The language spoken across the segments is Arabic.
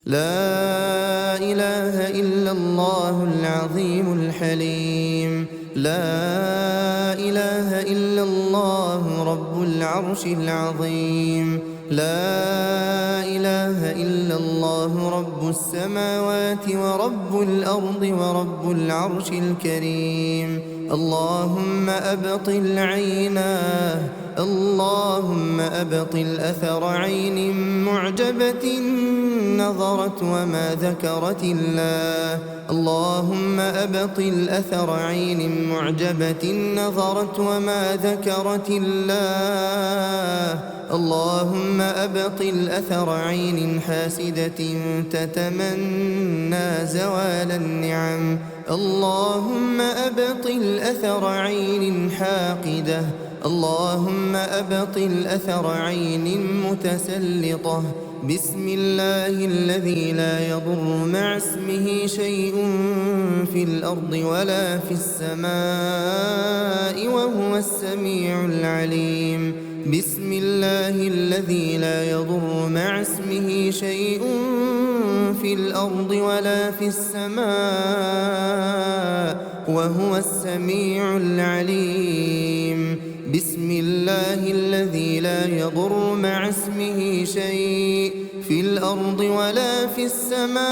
لا إله إلا الله العظيم الحليم. لا إله إلا الله رب العرش العظيم. لا إله إلا الله رب السماوات ورب الأرض ورب العرش الكريم. اللهم أبطل عيناه، اللهم أبطل أثر عين معجبة نظرت وما ذكرت الله. اللهم أبطل أثر عين معجبة نظرت وما ذكرت الله. اللهم أبطل أثر عين حاسدة تتمنى زوال النعم. اللهم أبطل أثر عين حاقدة. اللهم أبطل أثر عين متسلطة. بسم الله الذي لا يضر مع اسمه شيء في الأرض ولا في السماء وهو السميع العليم. بسم الله الذي لا يضر مع اسمه شيء في الأرض ولا في السماء وهو السميع العليم. بسم الله الذي لا يضر مع اسمه شيء في الأرض ولا في السماء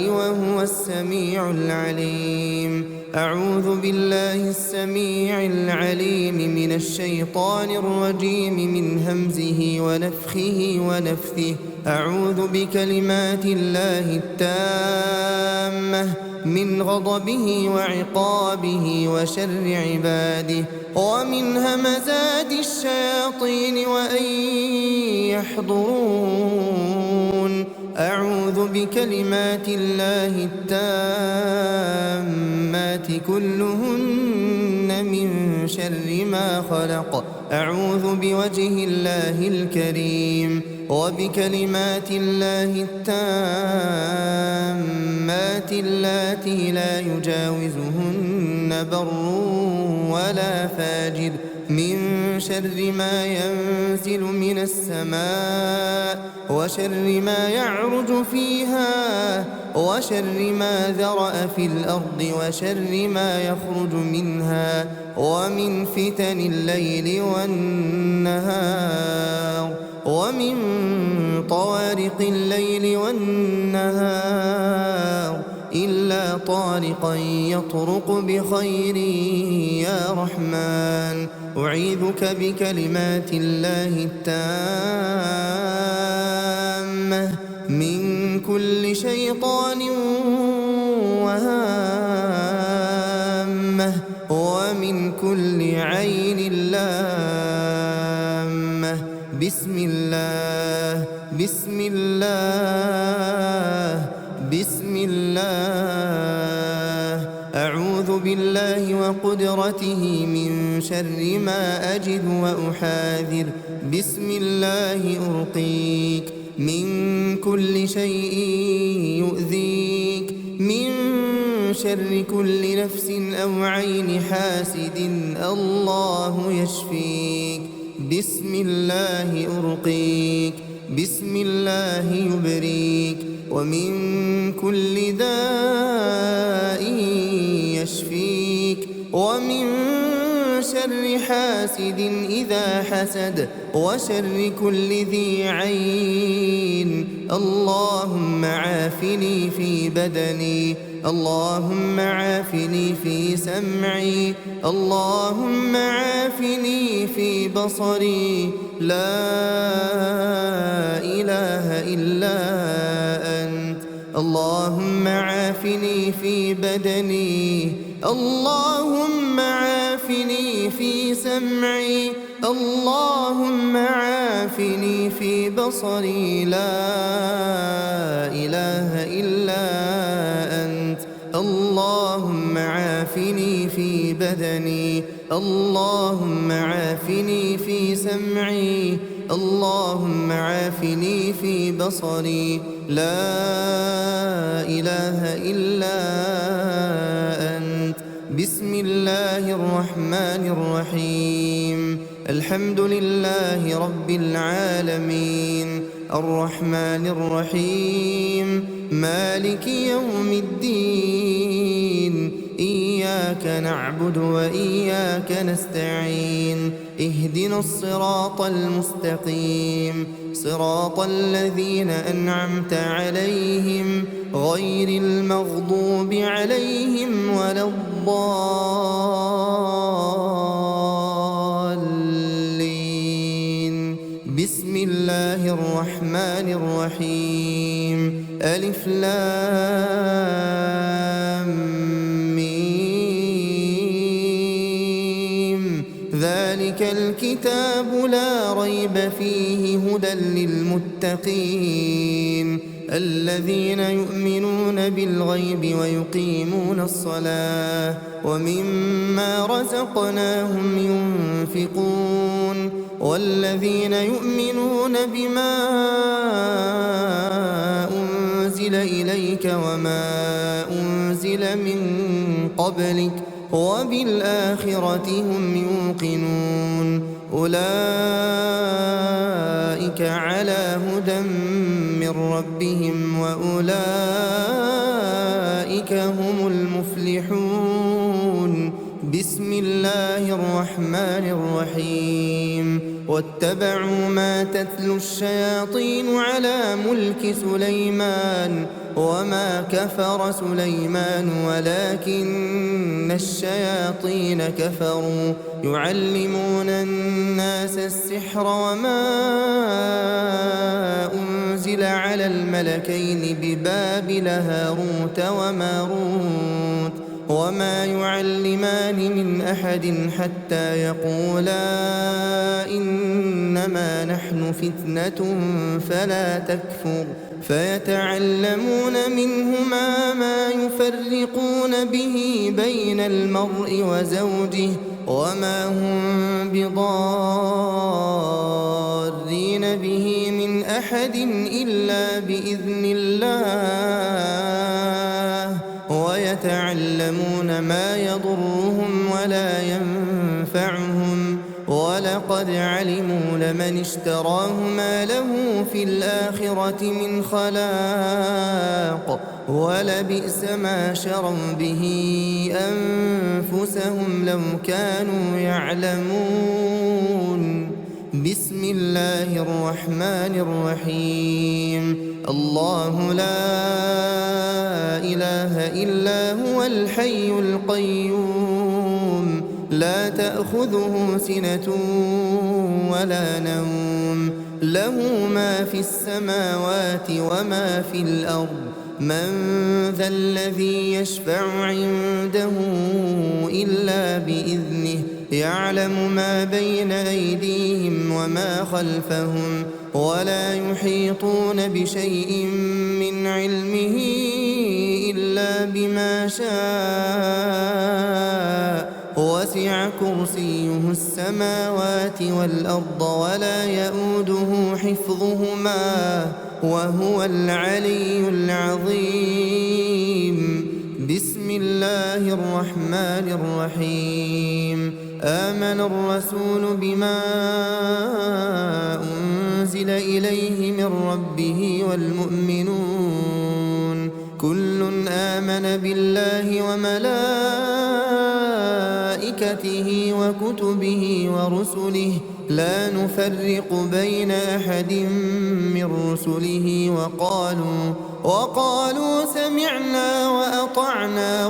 وهو السميع العليم. أعوذ بالله السميع العليم من الشيطان الرجيم من همزه ونفخه ونفثه. أعوذ بكلمات الله التامة من غضبه وعقابه وشر عباده ومن همزات الشياطين وأن يحضرون. أعوذ بكلمات الله التامات كلهن من شر ما خلق. أعوذ بوجه الله الكريم وبكلمات الله التامات اللاتي لا يجاوزهن بر ولا فاجر من شر ما ينزل من السماء وشر ما يعرج فيها وشر ما ذرأ في الأرض وشر ما يخرج منها ومن فتن الليل والنهار ومن طوارق الليل والنهار إلا طارقا يطرق بخير يا رحمن. أعيذك بكلمات الله التامة من كل شيطان وهامة ومن كل عين لامة. بسم الله بسم الله بسم الله. أعوذ بالله وقدرته من شر ما أجد وأحاذر. بسم الله أرقيك من كل شيء يؤذيك من شر كل نفس أو عين حاسد الله يشفيك. بسم الله أرقيك بسم الله يبريك ومن كل داء يشفيك ومن شر حاسد إذا حسد وشر كل ذي عين. اللهم عافني في بدني اللهم عافني في سمعي اللهم عافني في بصري. لا إله إلا أنت. اللهم عافني في بدني اللهم عافني في سمعي اللهم عافني في بصري. لا إله إلا أنت. اللهم عافني في بدني اللهم عافني في سمعي اللهم عافني في بصري. لا إله إلا أنت. بسم الله الرحمن الرحيم. الحمد لله رب العالمين الرحمن الرحيم مالك يوم الدين إياك نعبد وإياك نستعين اهدنا الصراط المستقيم صراط الذين أنعمت عليهم غير المغضوب عليهم ولا الضالين بسم الله الرحمن الرحيم ألف لام ميم ذلك الكتاب لا ريب فيه هدى للمتقين الذين يؤمنون بالغيب ويقيمون الصلاة ومما رزقناهم ينفقون والذين يؤمنون بما أنزل إليك وما أنزل من قبلك وبالآخرة هم يوقنون أولئك على هدى من ربهم وأولئك هم المفلحون بسم الله الرحمن الرحيم واتبعوا ما تتلو الشياطين على ملك سليمان وما كفر سليمان ولكن الشياطين كفروا يعلمون الناس السحر وما أنزل على الملكين ببابل هاروت وماروت وما يعلمان من أحد حتى يقولا إنما نحن فتنة فلا تكفر فيتعلمون منهما ما يفرقون به بين المرء وزوجه وما هم بضارين به من أحد إلا بإذن الله ويتعلمون ما يضرهم ولا ينفعهم ولقد علموا لمن اشتراه ما له في الآخرة من خلاق ولبئس ما شروا به أنفسهم لو كانوا يعلمون بسم الله الرحمن الرحيم الله لا إله إلا هو الحي القيوم لا تأخذه سنة ولا نوم له ما في السماوات وما في الأرض من ذا الذي يشفع عنده إلا بإذنه يعلم ما بين أيديهم وما خلفهم ولا يحيطون بشيء من علمه إلا بما شاء وسع كرسيه السماوات والأرض ولا يؤوده حفظهما وهو العلي العظيم بسم الله الرحمن الرحيم آمن الرسول بما أنزل إليه من ربه والمؤمنون كل آمن بالله وملائكته وكتبه ورسله لا نفرق بين أحد من رسله وقالوا سمعنا وأطعنا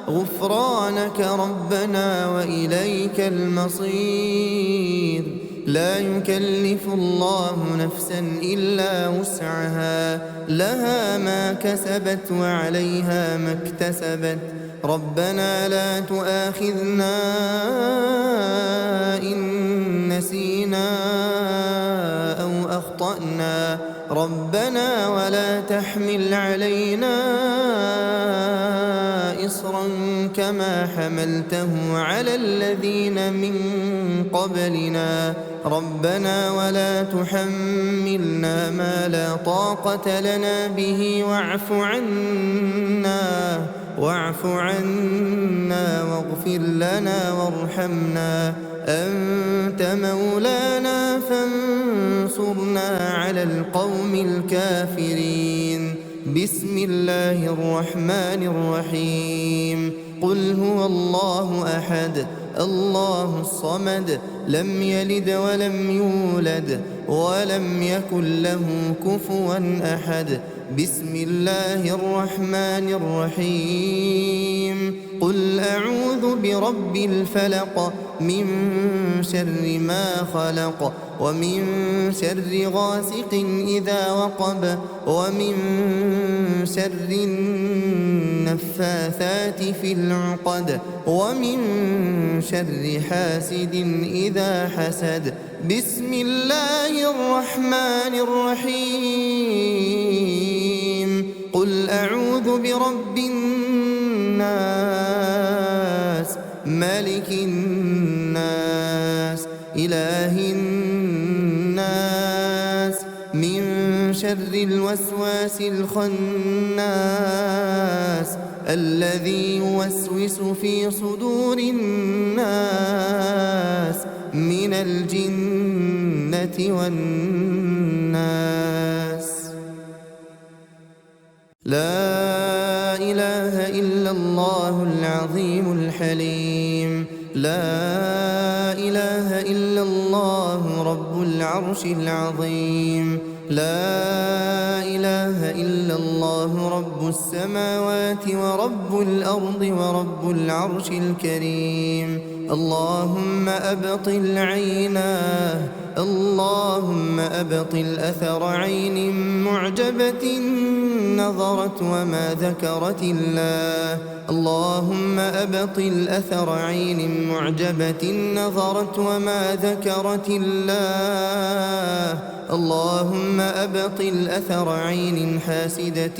غفرانك ربنا وإليك المصير لا يكلف الله نفسا إلا وسعها لها ما كسبت وعليها ما اكتسبت ربنا لا تؤاخذنا إن نسينا أو أخطأنا ربنا ولا تحمل علينا إصرا كما حملته على الذين من قبلنا ربنا ولا تحملنا ما لا طاقة لنا به واعف عنا واغفر لنا وارحمنا أنت مولانا فانصرنا على القوم الكافرين. بسم الله الرحمن الرحيم. قل هو الله أحد الله الصمد لم يلد ولم يولد ولم يكن له كفوا أحد. بسم الله الرحمن الرحيم. قل أعوذ برب الفلق من شر ما خلق ومن شر غاسق إذا وقب ومن شر النفاثات في العقد ومن شر حاسد إذا حسد. بسم الله الرحمن الرحيم. قل أعوذ برب الناس ملك الناس إله الناس من شر الوسواس الخناس الذي يوسوس في صدور الناس من الجنة والناس. لا إله إلا الله العظيم الحليم. لا إله إلا الله رب العرش العظيم. لا إله إلا الله رب السماوات ورب الأرض ورب العرش الكريم. اللهم أبطل عيناه اللهم أبطل أثر عين معجبة نظرت وما ذكرت الله. اللهم أبطل أثر عين معجبة نظرت وما ذكرت الله. اللهم أبطل أثر عين حاسدة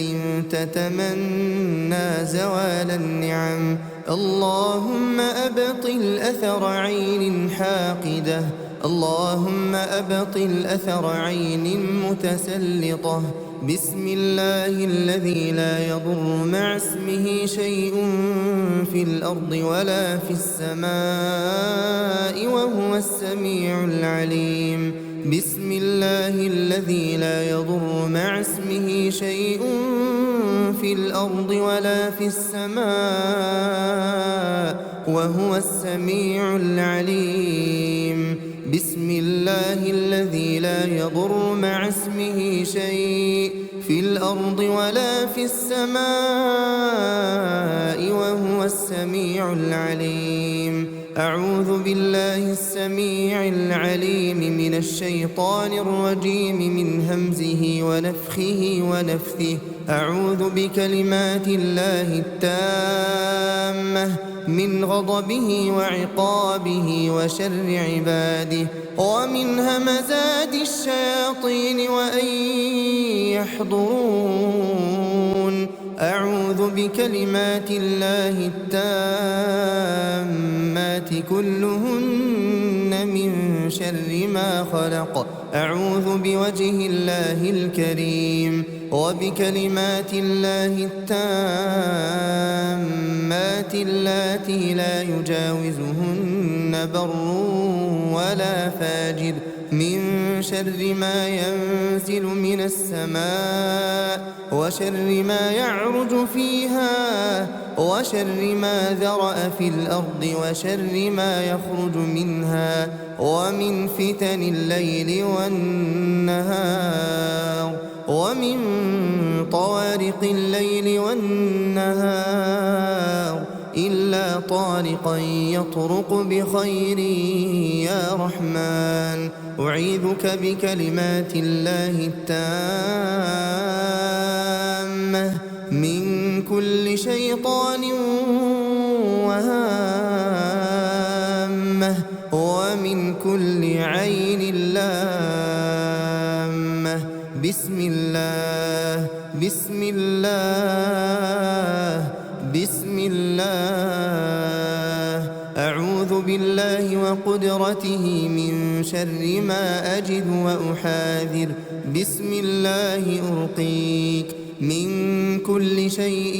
تتمنى زوال النعم. اللهم أبطل أثر عين حاقدة. اللهم أبطل أثر عين متسلطة. بسم الله الذي لا يضر مع اسمه شيء في الأرض ولا في السماء وهو السميع العليم. بسم الله الذي لا يضر مع اسمه شيء في الأرض ولا في السماء وهو السميع العليم. بسم الله الذي لا يضر مع اسمه شيء في الأرض ولا في السماء وهو السميع العليم. أعوذ بالله السميع العليم من الشيطان الرجيم من همزه ونفخه ونفثه. أعوذ بكلمات الله التامة من غضبه وعقابه وشر عباده ومن همزات الشياطين وأن يحضرون. أعوذ بكلمات الله التامات كلهن من شر ما خلق. أعوذ بوجه الله الكريم وبكلمات الله التامات اللاتي لا يجاوزهن بر ولا فاجر من شر ما ينزل من السماء وشر ما يعرج فيها وشر ما ذرأ في الأرض وشر ما يخرج منها ومن فتن الليل والنهار ومن طوارق الليل والنهار إلا طارقا يطرق بخير يا رحمن. أعيذك بكلمات الله التامة من كل شيطان وهامة ومن كل عين لامة. بسم الله بسم الله بسم الله. أعوذ بالله وقدرته من شر ما أجد وأحاذر. بسم الله أرقيك من كل شيء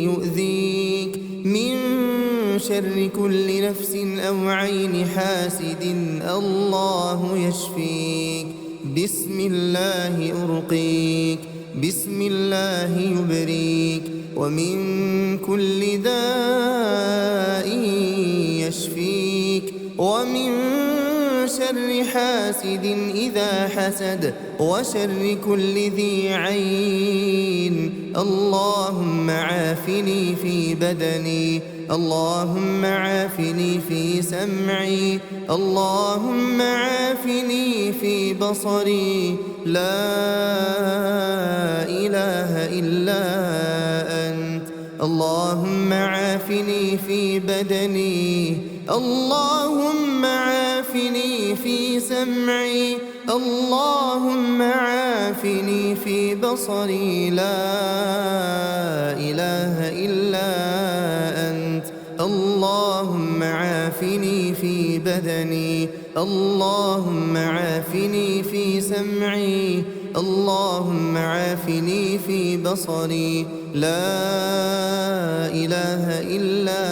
يؤذيك من شر كل نفس أو عين حاسد الله يشفيك. بسم الله أرقيك، بسم الله يبريك، ومن كل داء يشفيك، ومن شر حاسد إذا حسد، وشر كل ذي عين. اللهم عافني في بدني، اللهم عافني في سمعي، اللهم عافني في بصري. لا إله إلا أنت. اللهم عافني في بدني، اللهم عافني في سمعي، اللهم عافني في بصري. لا إله إلا أنت. اللهم عافني في بدني، اللهم عافني في سمعي، اللهم عافني في بصري. لا إله إلا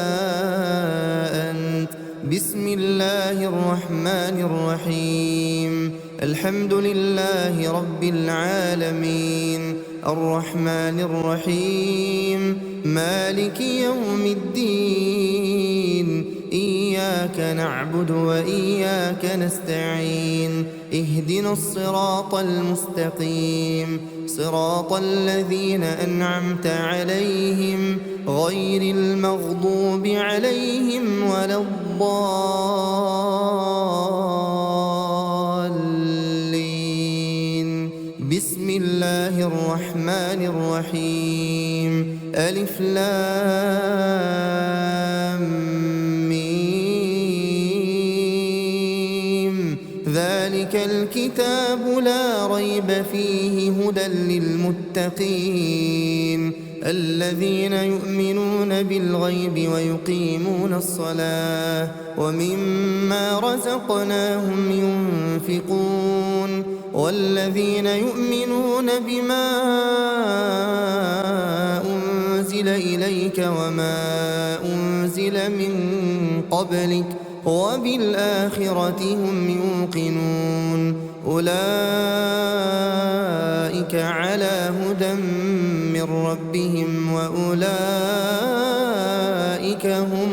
أنت. بسم الله الرحمن الرحيم. الحمد لله رب العالمين، الرحمن الرحيم، مالك يوم الدين. إياك نعبد وإياك نستعين. اهدنا الصراط المستقيم، صراط الذين أنعمت عليهم غير المغضوب عليهم ولا الضالين. بسم الله الرحمن الرحيم. ألف لام ميم. ذلك الكتاب لا ريب فيه هدى للمتقين الذين يؤمنون بالغيب ويقيمون الصلاة ومما رزقناهم ينفقون والذين يؤمنون بما أنزل إليك وما أنزل من قبلك وبالآخرة هم يوقنون أولئك على هدى من ربهم وأولئك هم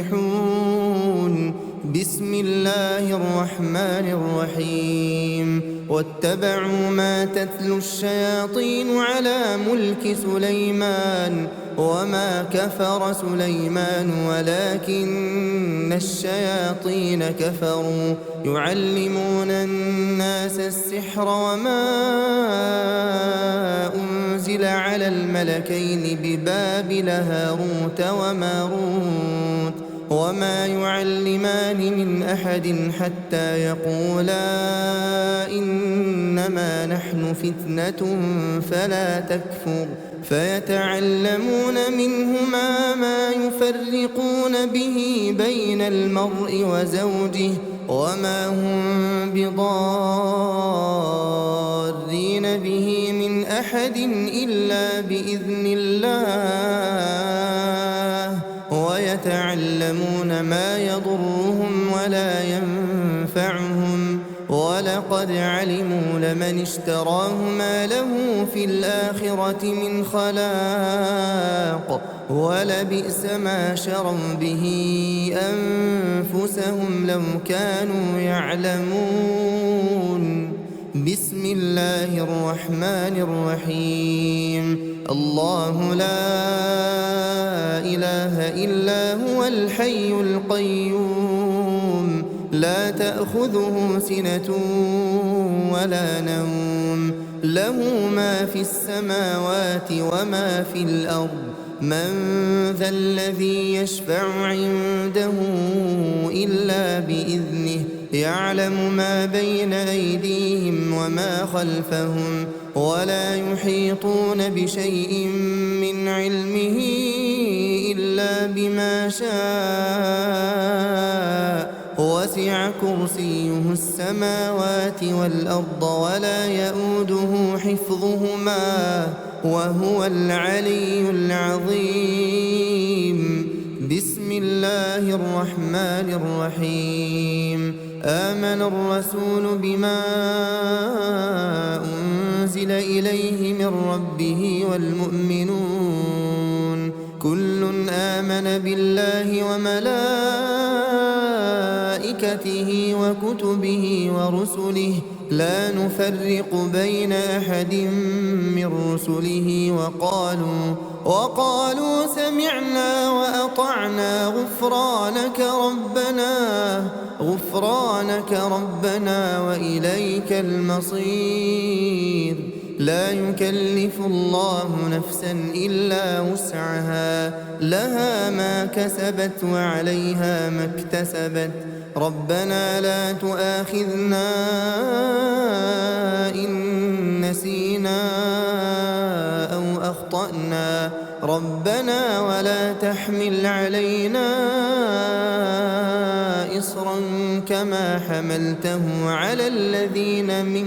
المفلحون. بسم الله الرحمن الرحيم. واتبعوا ما تتلو الشياطين على ملك سليمان وما كفر سليمان ولكن الشياطين كفروا يعلمون الناس السحر وما أنزل على الملكين ببابل هاروت وماروت وما يعلمان من أحد حتى يقولا إنما نحن فتنة فلا تكفر فيتعلمون منهما ما يفرقون به بين المرء وزوجه وما هم بضارين به من أحد إلا بإذن الله ويتعلمون ما يضرهم ولا ينفعهم ولقد علموا لمن اشتراه ما له في الآخرة من خلاق ولبئس ما شروا به أنفسهم لو كانوا يعلمون. بسم الله الرحمن الرحيم. الله لا إله إلا هو الحي القيوم لا تأخذه سنة ولا نوم له ما في السماوات وما في الأرض من ذا الذي يشفع عنده إلا بإذنه يعلم ما بين أيديهم وما خلفهم ولا يحيطون بشيء من علمه إلا بما شاء وسع كرسيه السماوات والأرض ولا يؤوده حفظهما وهو العلي العظيم. بسم الله الرحمن الرحيم آمن الرسول بما أنزل إليه من ربه والمؤمنون كل آمن بالله وملائكته وكتبه ورسله لا نفرق بين أحد من رسله وقالوا سمعنا وأطعنا غفرانك ربنا وإليك المصير لا يكلف الله نفسا إلا وسعها لها ما كسبت وعليها ما اكتسبت ربنا لا تؤاخذنا إن نسينا أو أخطأنا ربنا ولا تحمل علينا إصرا كما حملته على الذين من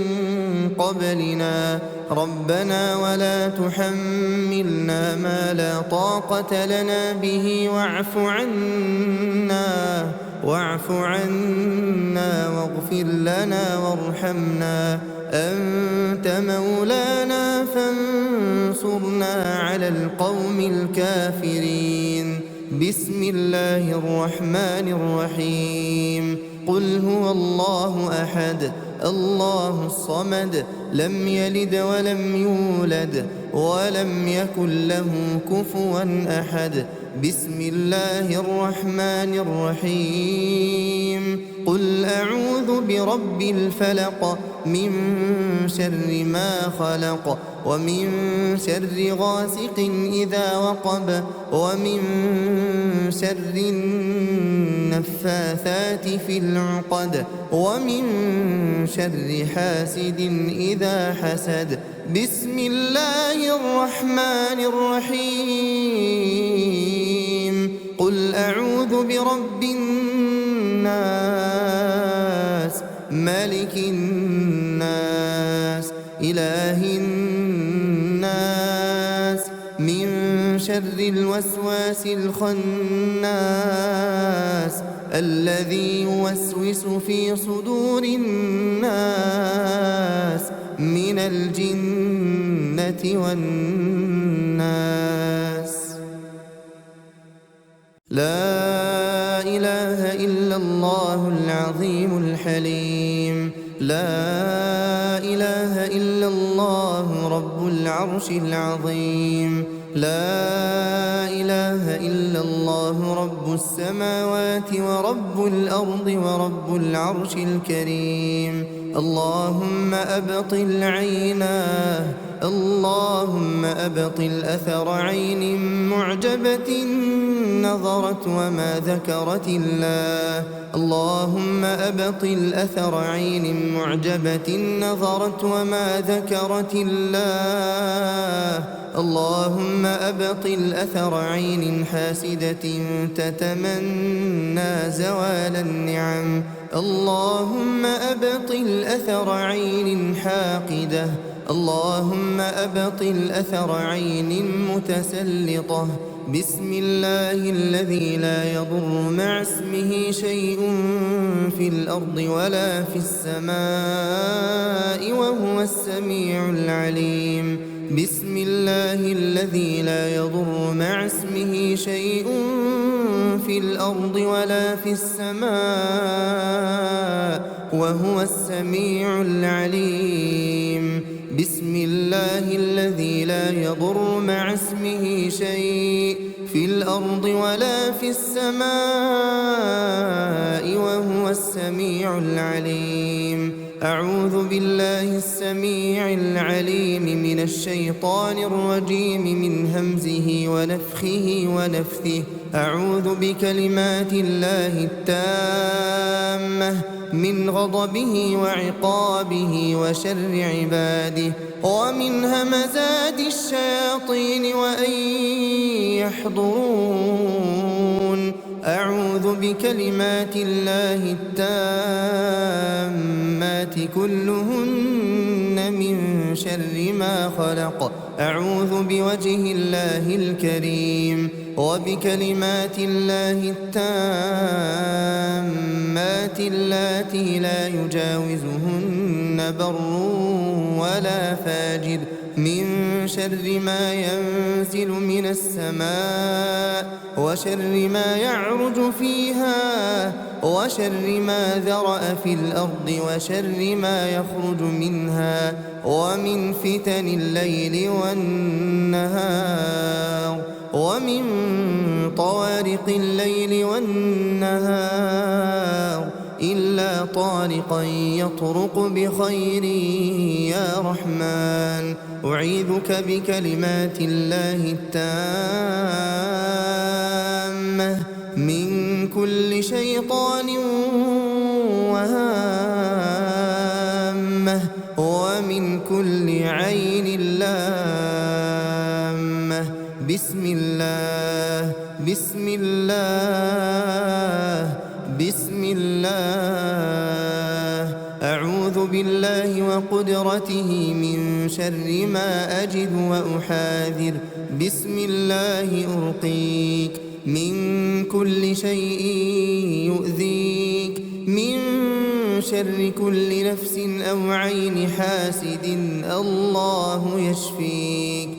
قبلنا ربنا ولا تحملنا ما لا طاقة لنا به واعف عنا واغفر لنا وارحمنا أنت مولانا فانصرنا على القوم الكافرين بسم الله الرحمن الرحيم قل هو الله أحد الله الصمد لم يلد ولم يولد ولم يكن له كفوا أحد بسم الله الرحمن الرحيم قل أعوذ برب الفلق من شر ما خلق ومن شر غاسق إذا وقب ومن شر النفاثات في العقد ومن شر حاسد إذا حسد بسم الله الرحمن الرحيم قل أعوذ برب الناس ملك الناس إله الناس من شر الوسواس الخناس الذي يوسوس في صدور الناس من الجنة والناس لا إله إلا الله العظيم الحليم لا إله إلا الله رب العرش العظيم لا إله إلا الله رب السماوات ورب الأرض ورب العرش الكريم اللهم أبطل عيناه اللهم أبطل أثر عين معجبة نظرت وما ذكرت الله اللهم أبطل أثر عين معجبة نظرت وما ذكرت الله اللهم أبطل أثر عين حاسدة تتمنى زوال النعم اللهم أبطل أثر عين حاقدة اللهم أبطل أثر عين متسلطة بسم الله الذي لا يضر مع اسمه شيء في الأرض ولا في السماء وهو السميع العليم بسم الله الذي لا يضر مع اسمه شيء في الأرض ولا في السماء وهو السميع العليم بسم الله الذي لا يضر مع اسمه شيء في الأرض ولا في السماء وهو السميع العليم أعوذ بالله السميع العليم من الشيطان الرجيم من همزه ونفخه ونفثه أعوذ بكلمات الله التامة من غضبه وعقابه وشر عباده ومن همزات الشياطين وأن يحضرون أعوذ بكلمات الله التامات كلهن من شر ما خلق أعوذ بوجه الله الكريم وبكلمات الله التامات اللاتي لا يجاوزهن بر ولا فاجر من شر ما ينزل من السماء وشر ما يعرج فيها وشر ما ذرأ في الأرض وشر ما يخرج منها ومن فتن الليل والنهار ومن طوارق الليل والنهار إلا طارقا يطرق بخير يا رحمن أعيذك بكلمات الله التامة من كل شيطان وهامة ومن كل عين لامة بسم الله بسم الله بسم الله أعوذ بالله وقدرته من شر ما أجد وأحاذر بسم الله أرقيك من كل شيء يؤذيك من شر كل نفس أو عين حاسد الله يشفيك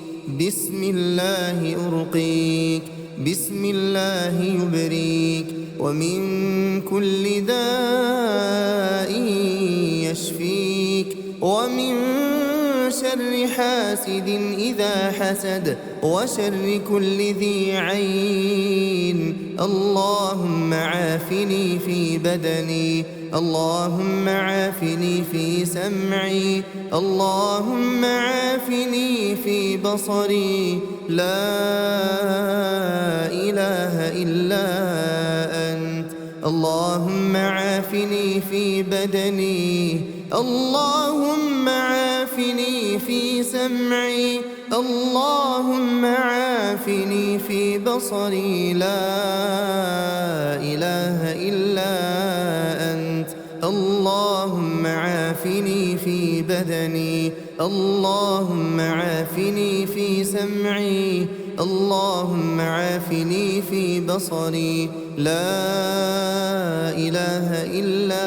بسم الله أرقيك بسم الله يبريك ومن كل داء يشفيك ومن شر حاسد إذا حسد وشر كل ذي عين اللهم عافني في بدني اللهم عافني في سمعي اللهم عافني في بصري لا إله إلا أنت اللهم عافني في بدني اللهم عافني في سمعي اللهم عافني في بصري لا إله إلا أنت اللهم عافني في بدني اللهم عافني في سمعي اللهم عافني في بصري لا إله إلا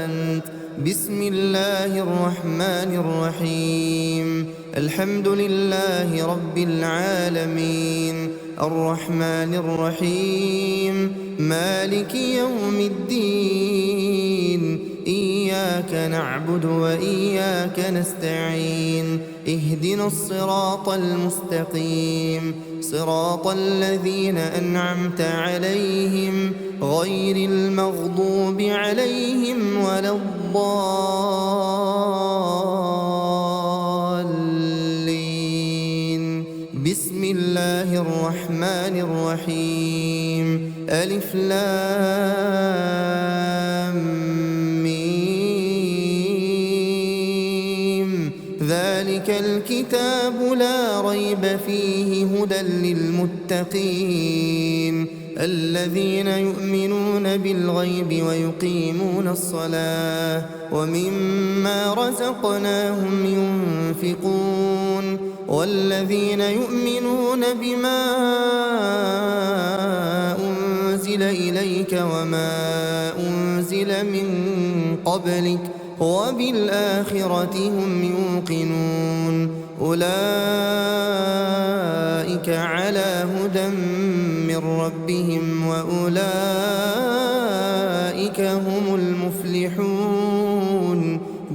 أنت بسم الله الرحمن الرحيم الحمد لله رب العالمين الرحمن الرحيم مالك يوم الدين إياك نعبد وإياك نستعين اهدنا الصراط المستقيم صراط الذين أنعمت عليهم غير المغضوب عليهم ولا الضالين بسم الله الرحمن الرحيم ألف لام ذلك الكتاب لا ريب فيه هدى للمتقين الذين يؤمنون بالغيب ويقيمون الصلاة ومما رزقناهم ينفقون والذين يؤمنون بما أنزل إليك وما أنزل من قبلك وبالآخرة هم يوقنون أولئك على هدى من ربهم وأولئك هم المفلحون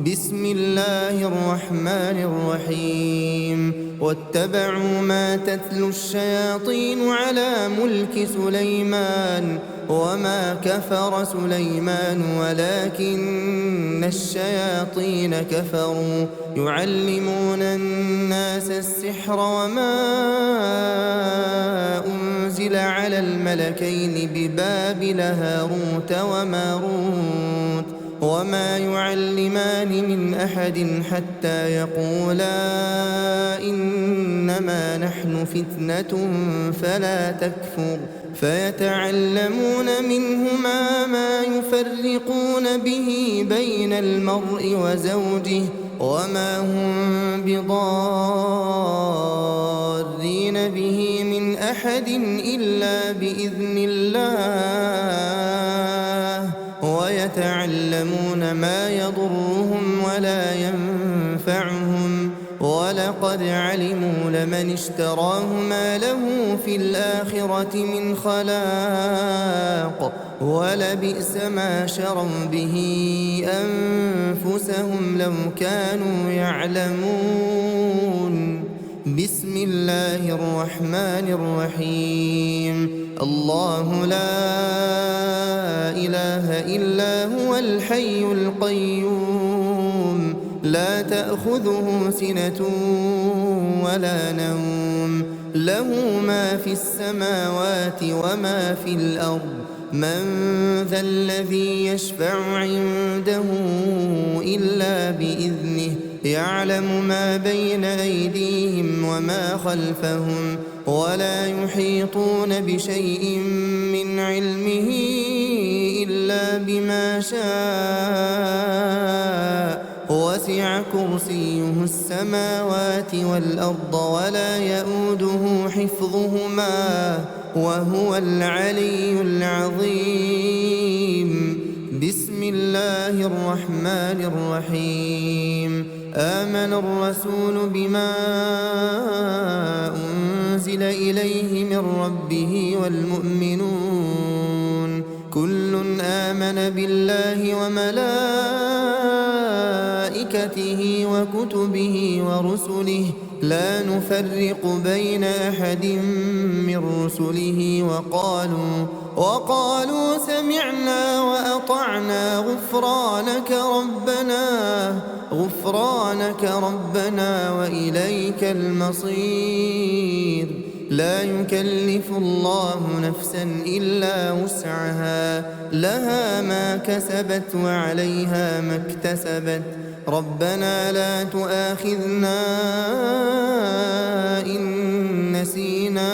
بسم الله الرحمن الرحيم واتبعوا ما تتلو الشياطين على ملك سليمان وما كفر سليمان ولكن الشياطين كفروا يعلمون الناس السحر وما أنزل على الملكين ببابل هاروت وماروت وما يعلمان من أحد حتى يقولا إنما نحن فتنة فلا تكفر فيتعلمون منهما ما يفرقون به بين المرء وزوجه وما هم بضارين به من أحد أحد إلا بإذن الله ويتعلمون ما يضرهم ولا ينفعهم ولقد علموا لمن اشتراه ما له في الآخرة من خلاق ولبئس ما شروا به أنفسهم لو كانوا يعلمون. بسم الله الرحمن الرحيم. الله لا إله إلا هو الحي القيوم لا تأخذه سنة ولا نوم له ما في السماوات وما في الأرض من ذا الذي يشفع عنده إلا بإذنه يعلم ما بين أيديهم وما خلفهم ولا يحيطون بشيء من علمه إلا بما شاء وسع كرسيه السماوات والأرض ولا يؤوده حفظهما وهو العلي العظيم. بسم الله الرحمن الرحيم. آمن الرسول بما أنزل إليه من ربه والمؤمنون كل آمن بالله وملائكته وكتبه ورسله لا نفرق بين أحد من رسله وقالوا سمعنا وأطعنا غفرانك ربنا وإليك المصير. لا يكلف الله نفسا إلا وسعها لها ما كسبت وعليها ما اكتسبت ربنا لا تؤاخذنا إن نسينا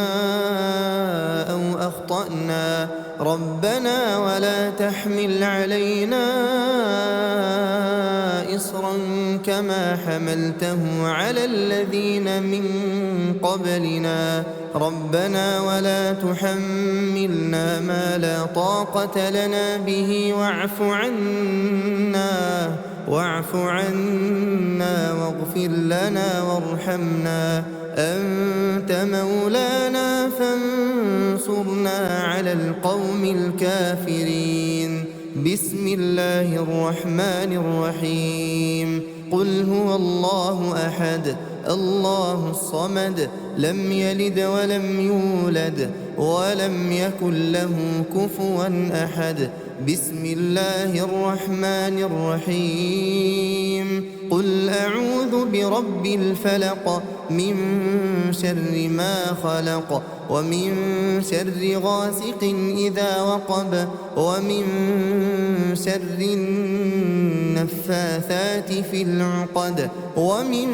أو أخطأنا ربنا ولا تحمل علينا إصرا كما حملته على الذين من قبلنا ربنا ولا تحملنا ما لا طاقة لنا به واعف عنا واغفر لنا وارحمنا أنت مولانا فانصرنا على القوم الكافرين. بسم الله الرحمن الرحيم. قل هو الله أحد الله الصمد لم يلد ولم يولد ولم يكن له كفوا أحد. بسم الله الرحمن الرحيم. قل أعوذ برب الفلق من شر ما خلق ومن شر غاسق إذا وقب ومن شر النفاثات في العقد ومن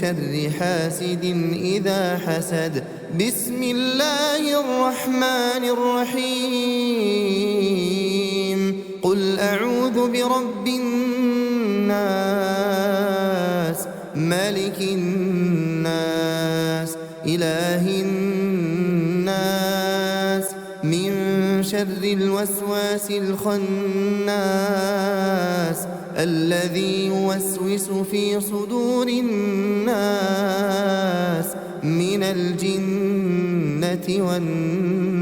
شر حاسد إذا حسد. بسم الله الرحمن الرحيم. قل أعوذ برب الناس ملك الناس إله الناس من شر الوسواس الخناس الذي يوسوس في صدور الناس من الجنة والناس.